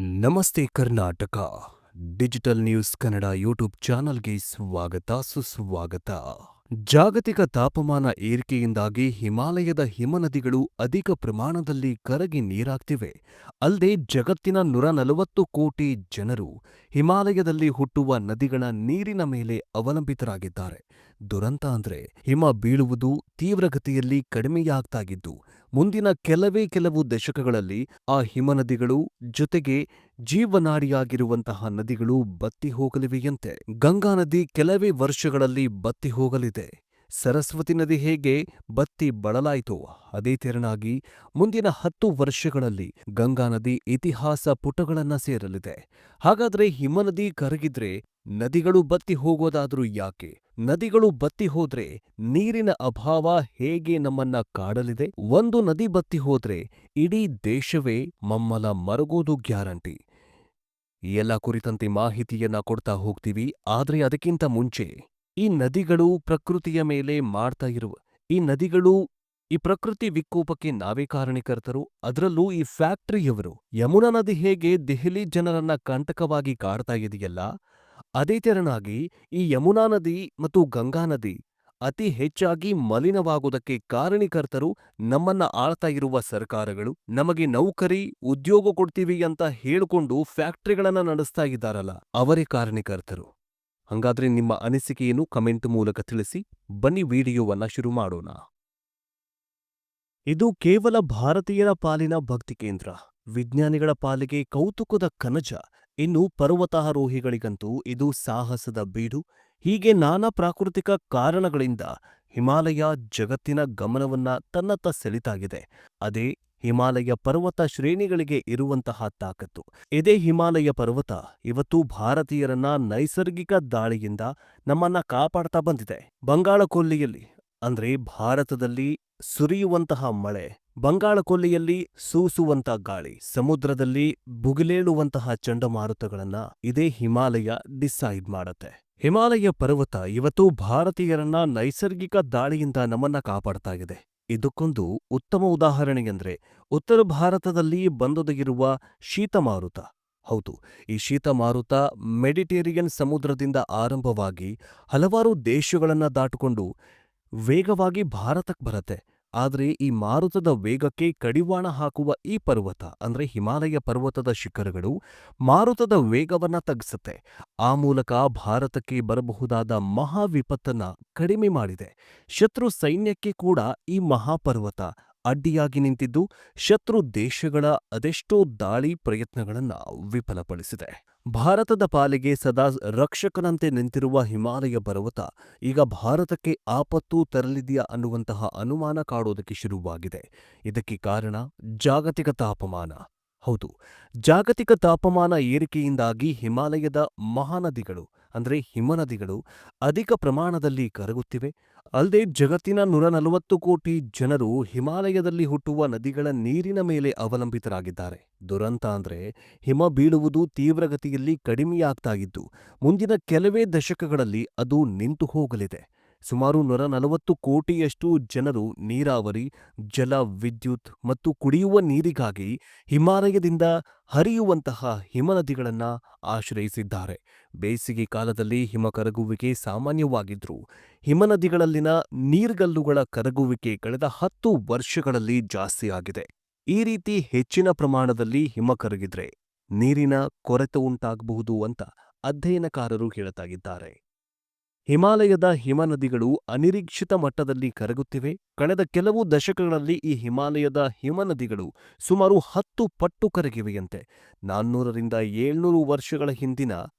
ನಮಸ್ತೆ Karnataka. Digital news Kannada YouTube ಚಾನಲ್ಗೆ ಸುಸ್ವಾಗತ. ಜಾಗತಿಕ ತಾಪಮಾನ ಏರಿಕೆಯಿಂದಾಗಿ ಹಿಮಾಲಯದ ಹಿಮನದಿಗಳು ಅಧಿಕ ಪ್ರಮಾಣದಲ್ಲಿ ಕರಗಿ ನೀರಾಗ್ತಿವೆ. ಅಲ್ಲದೆ ಜಗತ್ತಿನ 140 ಕೋಟಿ ಜನರು ಹಿಮಾಲಯದಲ್ಲಿ ಹುಟ್ಟುವ ನದಿಗಳ ನೀರಿನ ಮೇಲೆ ಅವಲಂಬಿತರಾಗಿದ್ದಾರೆ. ದುರಂತ ಅಂದ್ರೆ ಹಿಮ ಬೀಳುವುದು ತೀವ್ರಗತಿಯಲ್ಲಿ ಕಡಿಮೆಯಾಗ್ತಾಗಿದ್ದು, ಮುಂದಿನ ಕೆಲವು ದಶಕಗಳಲ್ಲಿ ಆ ಹಿಮನದಿಗಳು ಜೊತೆಗೆ ಜೀವನಾಡಿಯಾಗಿರುವಂತಹ ನದಿಗಳು ಬತ್ತಿ ಹೋಗಲಿವೆಯಂತೆ. ಗಂಗಾ ನದಿ ಕೆಲವೇ ವರ್ಷಗಳಲ್ಲಿ ಬತ್ತಿ ಹೋಗಲಿದೆ. ಸರಸ್ವತಿ ನದಿ ಹೇಗೆ ಬತ್ತಿ ಬಳಲಾಯಿತೋ ಅದೇ ತೆರನಾಗಿ ಮುಂದಿನ 10 ವರ್ಷಗಳಲ್ಲಿ ಗಂಗಾ ನದಿ ಇತಿಹಾಸ ಪುಟಗಳನ್ನ ಸೇರಲಿದೆ. ಹಾಗಾದ್ರೆ ಹಿಮನದಿ ಕರಗಿದ್ರೆ ನದಿಗಳು ಬತ್ತಿ ಹೋಗೋದಾದ್ರೂ ಯಾಕೆ? ನದಿಗಳು ಬತ್ತಿ ಹೋದ್ರೆ ನೀರಿನ ಅಭಾವ ಹೇಗೆ ನಮ್ಮನ್ನ ಕಾಡಲಿದೆ? ಒಂದು ನದಿ ಬತ್ತಿ ಹೋದ್ರೆ ಇಡೀ ದೇಶವೇ ಮಮ್ಮಲ ಮರಗೋದು ಗ್ಯಾರಂಟಿ. ಈ ಎಲ್ಲ ಕುರಿತಂತೆ ಮಾಹಿತಿಯನ್ನ ಕೊಡ್ತಾ ಹೋಗ್ತೀವಿ. ಆದ್ರೆ ಅದಕ್ಕಿಂತ ಮುಂಚೆ ಈ ನದಿಗಳು ಪ್ರಕೃತಿಯ ಮೇಲೆ ಮಾಡ್ತಾ ಇರುವ ಈ ಪ್ರಕೃತಿ ವಿಕೋಪಕ್ಕೆ ನಾವೇ ಕಾರಣೀಕರ್ತರು. ಅದರಲ್ಲೂ ಈ ಫ್ಯಾಕ್ಟರಿಯವರು. ಯಮುನಾ ನದಿ ಹೇಗೆ ದೆಹಲಿ ಜನರನ್ನ ಕಂಟಕವಾಗಿ ಕಾಡ್ತಾ ಇದೆಯಲ್ಲ, ಅದೇ ತೆರನಾಗಿ ಈ ಯಮುನಾ ನದಿ ಮತ್ತು ಗಂಗಾ ನದಿ ಅತಿ ಹೆಚ್ಚಾಗಿ ಮಲಿನವಾಗುವುದಕ್ಕೆ ಕಾರಣೀಕರ್ತರು ನಮ್ಮನ್ನ ಆಳ್ತಾ ಇರುವ ಸರ್ಕಾರಗಳು. ನಮಗೆ ನೌಕರಿ ಉದ್ಯೋಗ ಕೊಡ್ತೀವಿ ಅಂತ ಹೇಳಿಕೊಂಡು ಫ್ಯಾಕ್ಟರಿಗಳನ್ನ ನಡೆಸ್ತಾ ಇದ್ದಾರಲ್ಲ, ಅವರೇ ಕಾರಣೀಕರ್ತರು. ಹಂಗಾದ್ರೆ ನಿಮ್ಮ ಅನಿಸಿಕೆಯನ್ನು ಕಮೆಂಟ್ ಮೂಲಕ ತಿಳಿಸಿ. ಬನ್ನಿ ವಿಡಿಯೋವನ್ನ ಶುರು ಮಾಡೋಣ. ಇದು ಕೇವಲ ಭಾರತೀಯರ ಪಾಲಿನ ಭಕ್ತಿ ಕೇಂದ್ರ, ವಿಜ್ಞಾನಿಗಳ ಪಾಲಿಗೆ ಕೌತುಕದ ಕನಜ, ಇನ್ನು ಪರ್ವತಾರೋಹಿಗಳಿಗಂತೂ ಇದು ಸಾಹಸದ ಬೀಡು. ಹೀಗೆ ನಾನಾ ಪ್ರಾಕೃತಿಕ ಕಾರಣಗಳಿಂದ ಹಿಮಾಲಯ ಜಗತ್ತಿನ ಗಮನವನ್ನ ತನ್ನತ್ತ ಸೆಳಿತಾಗಿದೆ. ಅದೇ ಹಿಮಾಲಯ ಪರ್ವತ ಶ್ರೇಣಿಗಳಿಗೆ ಇರುವಂತಹ ತಾಕತ್ತು. ಇದೇ ಹಿಮಾಲಯ ಪರ್ವತ ಇವತ್ತು ಭಾರತೀಯರನ್ನ ನೈಸರ್ಗಿಕ ದಾಳಿಯಿಂದ ನಮ್ಮನ್ನ ಕಾಪಾಡ್ತಾ ಬಂದಿದೆ. ಬಂಗಾಳಕೊಲ್ಲಿಯಲ್ಲಿ ಅಂದ್ರೆ ಭಾರತದಲ್ಲಿ ಸುರಿಯುವಂತಹ ಮಳೆ, ಬಂಗಾಳಕೊಲ್ಲಿಯಲ್ಲಿ ಸೂಸುವಂತ ಗಾಳಿ, ಸಮುದ್ರದಲ್ಲಿ ಭುಗಿಲೇಳುವಂತಹ ಚಂಡಮಾರುತಗಳನ್ನ ಇದೇ ಹಿಮಾಲಯ ಡಿಸೈಡ್ ಮಾಡತ್ತೆ. ಹಿಮಾಲಯ ಪರ್ವತ ಇವತ್ತು ಭಾರತೀಯರನ್ನ ನೈಸರ್ಗಿಕ ದಾಳಿಯಿಂದ ನಮ್ಮನ್ನ ಕಾಪಾಡ್ತಾ ಇದೆ. ಇದಕ್ಕೊಂದು ಉತ್ತಮ ಉದಾಹರಣೆಯೆಂದ್ರೆ ಉತ್ತರ ಭಾರತದಲ್ಲಿ ಬಂದೊದಗಿರುವ ಶೀತಮಾರುತ. ಹೌದು, ಈ ಶೀತಮಾರುತ ಮೆಡಿಟೇರಿಯನ್ ಸಮುದ್ರದಿಂದ ಆರಂಭವಾಗಿ ಹಲವಾರು ದೇಶಗಳನ್ನ ದಾಟಿಕೊಂಡು ವೇಗವಾಗಿ ಭಾರತಕ್ಕೆ ಬರತ್ತೆ. ಆದರೆ ಈ ಮಾರುತದ ವೇಗಕ್ಕೆ ಕಡಿವಾಣ ಹಾಕುವ ಈ ಪರ್ವತ ಅಂದ್ರೆ ಹಿಮಾಲಯ ಪರ್ವತದ ಶಿಖರಗಳು ಮಾರುತದ ವೇಗವನ್ನ ತಗ್ಗಿಸುತ್ತೆ. ಆ ಮೂಲಕ ಭಾರತಕ್ಕೆ ಬರಬಹುದಾದ ಮಹಾ ವಿಪತ್ತನ್ನ ಕಡಿಮೆ ಮಾಡಿದೆ. ಶತ್ರು ಸೈನ್ಯಕ್ಕೆ ಕೂಡ ಈ ಮಹಾಪರ್ವತ ಅಡ್ಡಿಯಾಗಿ ನಿಂತಿದ್ದು ಶತ್ರು ದೇಶಗಳ ಅದೆಷ್ಟೋ ದಾಳಿ ಪ್ರಯತ್ನಗಳನ್ನ ವಿಫಲಪಡಿಸಿದೆ. ಭಾರತದ ಪಾಲಿಗೆ ಸದಾ ರಕ್ಷಕನಂತೆ ನಿಂತಿರುವ ಹಿಮಾಲಯ ಪರ್ವತ ಈಗ ಭಾರತಕ್ಕೆ ಆಪತ್ತು ತರಲಿದೆಯಾ ಅನ್ನುವಂತಹ ಅನುಮಾನ ಕಾಡೋದಕ್ಕೆ ಶುರುವಾಗಿದೆ. ಇದಕ್ಕೆ ಕಾರಣ ಜಾಗತಿಕ ತಾಪಮಾನ. ಹೌದು, ಜಾಗತಿಕ ತಾಪಮಾನ ಏರಿಕೆಯಿಂದಾಗಿ ಹಿಮಾಲಯದ ಮಹಾನದಿಗಳು ಅಂದ್ರೆ ಹಿಮನದಿಗಳು ಅಧಿಕ ಪ್ರಮಾಣದಲ್ಲಿ ಕರಗುತ್ತಿವೆ. ಅಲ್ಲದೆ ಜಗತ್ತಿನ 140 ಕೋಟಿ ಜನರು ಹಿಮಾಲಯದಲ್ಲಿ ಹುಟ್ಟುವ ನದಿಗಳ ನೀರಿನ ಮೇಲೆ ಅವಲಂಬಿತರಾಗಿದ್ದಾರೆ. ದುರಂತ ಅಂದ್ರೆ ಹಿಮ ಬೀಳುವುದು ತೀವ್ರಗತಿಯಲ್ಲಿ ಕಡಿಮೆಯಾಗ್ತಾಗಿದ್ದು, ಮುಂದಿನ ಕೆಲವೇ ದಶಕಗಳಲ್ಲಿ ಅದು ನಿಂತು ಹೋಗಲಿದೆ. ಸುಮಾರು 140 ಕೋಟಿಯಷ್ಟು ಜನರು ನೀರಾವರಿ, ಜಲ ವಿದ್ಯುತ್ ಮತ್ತು ಕುಡಿಯುವ ನೀರಿಗಾಗಿ ಹಿಮಾಲಯದಿಂದ ಹರಿಯುವಂತಹ ಹಿಮನದಿಗಳನ್ನ ಆಶ್ರಯಿಸಿದ್ದಾರೆ. ಬೇಸಿಗೆ ಕಾಲದಲ್ಲಿ ಹಿಮ ಕರಗುವಿಕೆ ಸಾಮಾನ್ಯವಾಗಿದ್ರೂ ಹಿಮನದಿಗಳಲ್ಲಿನ ನೀರ್ಗಲ್ಲುಗಳ ಕರಗುವಿಕೆ ಕಳೆದ 10 ವರ್ಷಗಳಲ್ಲಿ ಜಾಸ್ತಿಯಾಗಿದೆ. ಈ ರೀತಿ ಹೆಚ್ಚಿನ ಪ್ರಮಾಣದಲ್ಲಿ ಹಿಮ ಕರಗಿದ್ರೆ ನೀರಿನ ಕೊರತೆ ಉಂಟಾಗಬಹುದು ಅಂತ ಅಧ್ಯಯನಕಾರರು ಹೇಳ್ತಾಗಿದ್ದಾರೆ. ಹಿಮಾಲಯದ ಹಿಮನದಿಗಳು ಅನಿರೀಕ್ಷಿತ ಮಟ್ಟದಲ್ಲಿ ಕರಗುತ್ತಿವೆ. ಕಳೆದ ಕೆಲವು ದಶಕಗಳಲ್ಲಿ ಈ ಹಿಮಾಲಯದ ಹಿಮನದಿಗಳು ಸುಮಾರು 10 ಪಟ್ಟು ಕರಗಿವೆಯಂತೆ. 400ರಿಂದ 700 ವರ್ಷಗಳ ಹಿಂದಿನ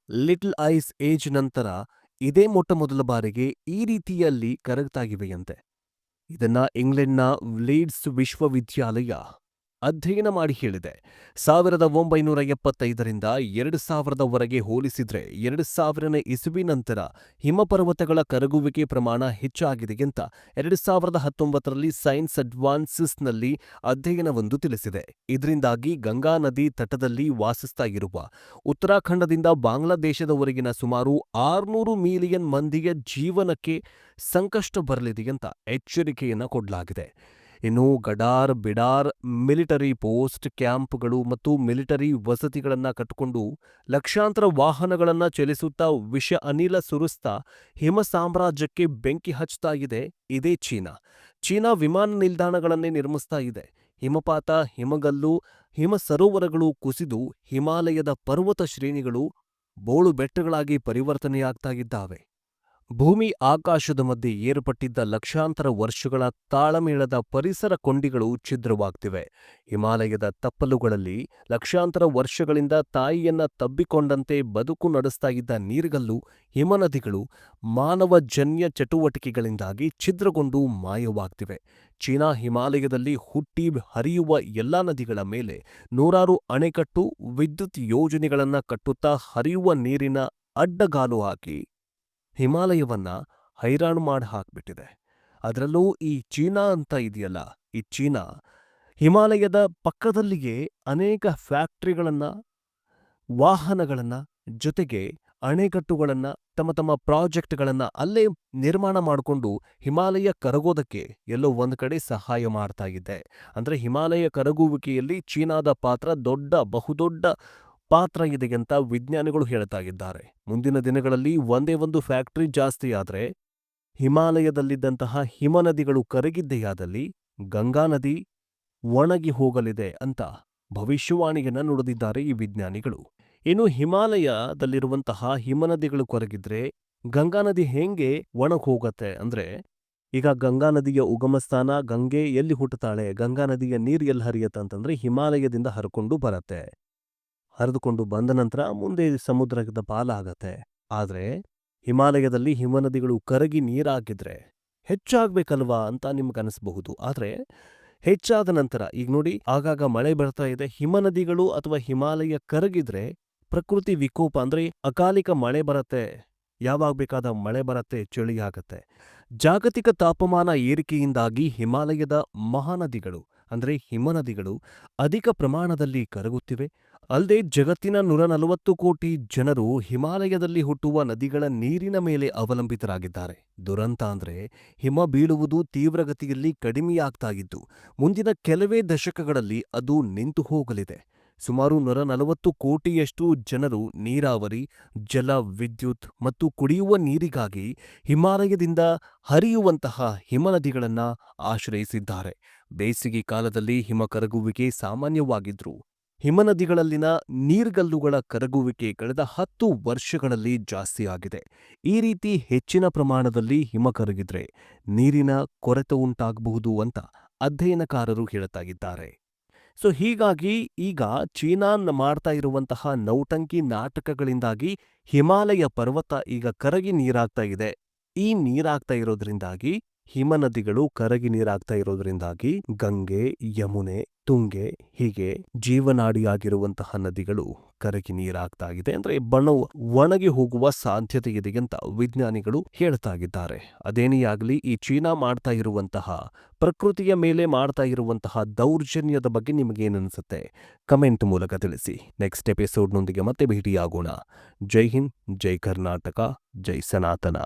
ಲಿಟಲ್ ಐಸ್ ಏಜ್ ನಂತರ ಇದೇ ಮೊಟ್ಟಮೊದಲ ಬಾರಿಗೆ ಈ ರೀತಿಯಲ್ಲಿ ಕರಗ್ತಾಗಿವೆಯಂತೆ. ಇದನ್ನ ಇಂಗ್ಲೆಂಡ್ನ ಲೀಡ್ಸ್ ವಿಶ್ವವಿದ್ಯಾಲಯ ಅಧ್ಯಯನ ಮಾಡಿ ಹೇಳಿದೆ. 1975ರಿಂದ 2000ವರೆಗೆ ಹೋಲಿಸಿದ್ರೆ 2000ನೇ ಇಸವಿ ನಂತರ ಹಿಮಪರ್ವತಗಳ ಕರಗುವಿಕೆ ಪ್ರಮಾಣ ಹೆಚ್ಚಾಗಿದೆ ಅಂತ 2019ರಲ್ಲಿ ಸೈನ್ಸ್ ಅಡ್ವಾನ್ಸಸ್ನಲ್ಲಿ ಅಧ್ಯಯನವೊಂದು ತಿಳಿಸಿದೆ. ಇದರಿಂದಾಗಿ ಗಂಗಾ ನದಿ ತಟದಲ್ಲಿ ವಾಸಿಸ್ತಾ ಇರುವ ಉತ್ತರಾಖಂಡದಿಂದ ಬಾಂಗ್ಲಾದೇಶದವರೆಗಿನ ಸುಮಾರು 600 ಮಿಲಿಯನ್ ಮಂದಿಯ ಜೀವನಕ್ಕೆ ಸಂಕಷ್ಟ ಬರಲಿದೆ ಅಂತ ಎಚ್ಚರಿಕೆಯನ್ನ ಕೊಡಲಾಗಿದೆ. ಇನ್ನು ಗಡಾರ್ ಬಿಡಾರ್ ಮಿಲಿಟರಿ ಪೋಸ್ಟ್ ಕ್ಯಾಂಪ್ಗಳು ಮತ್ತು ಮಿಲಿಟರಿ ವಸತಿಗಳನ್ನು ಕಟ್ಟಿಕೊಂಡು ಲಕ್ಷಾಂತರ ವಾಹನಗಳನ್ನು ಚಲಿಸುತ್ತಾ ವಿಷ ಅನಿಲ ಸುರಿಸ್ತಾ ಹಿಮ ಸಾಮ್ರಾಜ್ಯಕ್ಕೆ ಬೆಂಕಿ ಹಚ್ತಾ ಇದೆ ಇದೇ ಚೀನಾ ವಿಮಾನ ನಿಲ್ದಾಣಗಳನ್ನೇ ನಿರ್ಮಿಸ್ತಾ ಇದೆ. ಹಿಮಪಾತ, ಹಿಮಗಲ್ಲು, ಹಿಮ ಸರೋವರಗಳು ಕುಸಿದು ಹಿಮಾಲಯದ ಪರ್ವತ ಶ್ರೇಣಿಗಳು ಬೋಳು ಬೆಟ್ಟಗಳಾಗಿ ಪರಿವರ್ತನೆಯಾಗ್ತಾ ಇದ್ದಾವೆ. ಭೂಮಿ ಆಕಾಶದ ಮಧ್ಯೆ ಏರ್ಪಟ್ಟಿದ್ದ ಲಕ್ಷಾಂತರ ವರ್ಷಗಳ ತಾಳಮೇಳದ ಪರಿಸರ ಕೊಂಡಿಗಳು ಛಿದ್ರವಾಗ್ತಿವೆ. ಹಿಮಾಲಯದ ತಪ್ಪಲುಗಳಲ್ಲಿ ಲಕ್ಷಾಂತರ ವರ್ಷಗಳಿಂದ ತಾಯಿಯನ್ನ ತಬ್ಬಿಕೊಂಡಂತೆ ಬದುಕು ನಡೆಸ್ತಾ ಇದ್ದ ನೀರ್ಗಲ್ಲು, ಹಿಮನದಿಗಳು ಮಾನವಜನ್ಯ ಚಟುವಟಿಕೆಗಳಿಂದಾಗಿ ಛಿದ್ರಗೊಂಡು ಮಾಯವಾಗ್ತಿವೆ. ಚೀನಾ ಹಿಮಾಲಯದಲ್ಲಿ ಹುಟ್ಟಿ ಹರಿಯುವ ಎಲ್ಲಾ ನದಿಗಳ ಮೇಲೆ ನೂರಾರು ಅಣೆಕಟ್ಟು, ವಿದ್ಯುತ್ ಯೋಜನೆಗಳನ್ನು ಕಟ್ಟುತ್ತಾ ಹರಿಯುವ ನೀರಿನ ಅಡ್ಡಗಾಲು ಹಾಕಿ ಹಿಮಾಲಯವನ್ನ ಹೈರಾಣು ಮಾಡಿ ಹಾಕ್ಬಿಟ್ಟಿದೆ. ಅದರಲ್ಲೂ ಈ ಚೀನಾ ಅಂತ ಇದೆಯಲ್ಲ, ಈ ಚೀನಾ ಹಿಮಾಲಯದ ಪಕ್ಕದಲ್ಲಿಯೇ ಅನೇಕ ಫ್ಯಾಕ್ಟರಿಗಳನ್ನ, ವಾಹನಗಳನ್ನ, ಜೊತೆಗೆ ಅಣೆಕಟ್ಟುಗಳನ್ನ, ತಮ್ಮ ಪ್ರಾಜೆಕ್ಟ್ಗಳನ್ನ ಅಲ್ಲೇ ನಿರ್ಮಾಣ ಮಾಡಿಕೊಂಡು ಹಿಮಾಲಯ ಕರಗೋದಕ್ಕೆ ಎಲ್ಲೋ ಒಂದು ಕಡೆ ಸಹಾಯ ಮಾಡ್ತಾ ಇದೆ. ಅಂದ್ರೆ ಹಿಮಾಲಯ ಕರಗುವಿಕೆಯಲ್ಲಿ ಚೀನಾದ ಪಾತ್ರ ಬಹುದೊಡ್ಡ ಪಾತ್ರ ಇದೆ ಅಂತ ವಿಜ್ಞಾನಿಗಳು ಹೇಳ್ತಾ ಇದ್ದಾರೆ. ಮುಂದಿನ ದಿನಗಳಲ್ಲಿ ಒಂದೇ ಒಂದು ಫ್ಯಾಕ್ಟರಿ ಜಾಸ್ತಿ ಆದ್ರೆ ಹಿಮಾಲಯದಲ್ಲಿದ್ದಂತಹ ಹಿಮನದಿಗಳು ಕರಗಿದ್ದೆಯಾದಲ್ಲಿ ಗಂಗಾ ನದಿ ಒಣಗಿ ಹೋಗಲಿದೆ ಅಂತ ಭವಿಷ್ಯವಾಣಿಯನ್ನ ನುಡಿದಿದ್ದಾರೆ ಈ ವಿಜ್ಞಾನಿಗಳು. ಇನ್ನು ಹಿಮಾಲಯದಲ್ಲಿರುವಂತಹ ಹಿಮನದಿಗಳು ಕೊರಗಿದ್ರೆ ಗಂಗಾ ನದಿ ಹೆಂಗೆ ಒಣಗಿ ಹೋಗತ್ತೆ ಅಂದ್ರೆ, ಈಗ ಗಂಗಾ ನದಿಯ ಉಗಮ ಸ್ಥಾನ ಗಂಗೆ ಎಲ್ಲಿ ಹುಟ್ಟುತ್ತಾಳೆ, ಗಂಗಾ ನದಿಯ ನೀರು ಎಲ್ಲಿ ಹರಿಯತ್ತೆ ಅಂತಂದ್ರೆ ಹಿಮಾಲಯದಿಂದ ಹರ್ಕೊಂಡು ಬರತ್ತೆ. ಹರಿದುಕೊಂಡು ಬಂದ ನಂತರ ಮುಂದೆ ಸಮುದ್ರದ ಪಾಲಾಗತ್ತೆ. ಆದ್ರೆ ಹಿಮಾಲಯದಲ್ಲಿ ಹಿಮನದಿಗಳು ಕರಗಿ ನೀರಾಗಿದ್ರೆ ಹೆಚ್ಚಾಗ್ಬೇಕಲ್ವಾ ಅಂತ ನಿಮ್ಗನಿಸಬಹುದು. ಆದ್ರೆ ಹೆಚ್ಚಾದ ನಂತರ ಈಗ ನೋಡಿ, ಆಗಾಗ ಮಳೆ ಬರ್ತಾ ಇದೆ. ಹಿಮನದಿಗಳು ಅಥವಾ ಹಿಮಾಲಯ ಕರಗಿದ್ರೆ ಪ್ರಕೃತಿ ವಿಕೋಪ ಅಂದ್ರೆ ಅಕಾಲಿಕ ಮಳೆ ಬರತ್ತೆ. ಯಾವಾಗ ಬೇಕಾದ ಮಳೆ ಬರತ್ತೆ, ಚಳಿ ಆಗತ್ತೆ. ಜಾಗತಿಕ ತಾಪಮಾನ ಏರಿಕೆಯಿಂದಾಗಿ ಹಿಮಾಲಯದ ಮಹಾನದಿಗಳು ಅಂದ್ರೆ ಹಿಮನದಿಗಳು ಅಧಿಕ ಪ್ರಮಾಣದಲ್ಲಿ ಕರಗುತ್ತಿವೆ. ಅಲ್ಲದೆ ಜಗತ್ತಿನ 140 ಕೋಟಿ ಜನರು ಹಿಮಾಲಯದಲ್ಲಿ ಹುಟ್ಟುವ ನದಿಗಳ ನೀರಿನ ಮೇಲೆ ಅವಲಂಬಿತರಾಗಿದ್ದಾರೆ. ದುರಂತ ಅಂದ್ರೆ ಹಿಮ ಬೀಳುವುದು ತೀವ್ರಗತಿಯಲ್ಲಿ ಕಡಿಮೆಯಾಗ್ತಾ ಇದ್ದು ಮುಂದಿನ ಕೆಲವೇ ದಶಕಗಳಲ್ಲಿ ಅದು ನಿಂತು ಹೋಗಲಿದೆ. ಸುಮಾರು 140 ಕೋಟಿಯಷ್ಟು ಜನರು ನೀರಾವರಿ, ಜಲ ವಿದ್ಯುತ್ ಮತ್ತು ಕುಡಿಯುವ ನೀರಿಗಾಗಿ ಹಿಮಾಲಯದಿಂದ ಹರಿಯುವಂತಹ ಹಿಮನದಿಗಳನ್ನು ಆಶ್ರಯಿಸಿದ್ದಾರೆ. ಬೇಸಿಗೆ ಕಾಲದಲ್ಲಿ ಹಿಮ ಕರಗುವಿಕೆ ಸಾಮಾನ್ಯವಾಗಿದ್ರು ಹಿಮನದಿಗಳಲ್ಲಿನ ನೀರ್ಗಲ್ಲುಗಳ ಕರಗುವಿಕೆ ಕಳೆದ 10 ವರ್ಷಗಳಲ್ಲಿ ಜಾಸ್ತಿಯಾಗಿದೆ. ಈ ರೀತಿ ಹೆಚ್ಚಿನ ಪ್ರಮಾಣದಲ್ಲಿ ಹಿಮ ಕರಗಿದ್ರೆ ನೀರಿನ ಕೊರತೆ ಉಂಟಾಗಬಹುದು ಅಂತ ಅಧ್ಯಯನಕಾರರು ಹೇಳ್ತಾ ಇದ್ದಾರೆ. ಸೊ ಹೀಗಾಗಿ ಈಗ ಚೀನಾ ಮಾಡ್ತಾ ಇರುವಂತಹ ನೌಟಂಕಿ ನಾಟಕಗಳಿಂದಾಗಿ ಹಿಮಾಲಯ ಪರ್ವತ ಈಗ ಕರಗಿ ನೀರಾಗ್ತಾ ಇದೆ. ಈ ನೀರಾಗ್ತಾ ಇರೋದ್ರಿಂದಾಗಿ ಹಿಮನದಿಗಳು ಕರಗಿ ನೀರಾಗ್ತಾ ಇರೋದ್ರಿಂದಾಗಿ ಗಂಗೆ, ಯಮುನೆ, ತುಂಗೆ ಹೀಗೆ ಜೀವನಾಡಿಯಾಗಿರುವಂತಹ ನದಿಗಳು ಕರಗಿ ನೀರಾಗ್ತಾ ಇದೆ. ಅಂದ್ರೆ ಬಣ್ಣವು ಒಣಗಿ ಹೋಗುವ ಸಾಧ್ಯತೆ ಇದೆ ಅಂತ ವಿಜ್ಞಾನಿಗಳು ಹೇಳ್ತಾ ಇದ್ದಾರೆ. ಅದೇನೇ ಆಗಲಿ, ಈ ಚೀನಾ ಮಾಡ್ತಾ ಇರುವಂತಹ ಪ್ರಕೃತಿಯ ಮೇಲೆ ಮಾಡ್ತಾ ಇರುವಂತಹ ದೌರ್ಜನ್ಯದ ಬಗ್ಗೆ ನಿಮಗೇನನ್ಸುತ್ತೆ ಕಮೆಂಟ್ ಮೂಲಕ ತಿಳಿಸಿ. ನೆಕ್ಸ್ಟ್ ಎಪಿಸೋಡ್ನೊಂದಿಗೆ ಮತ್ತೆ ಭೇಟಿಯಾಗೋಣ. ಜೈ ಹಿಂದ್, ಜೈ ಕರ್ನಾಟಕ, ಜೈ ಸನಾತನ.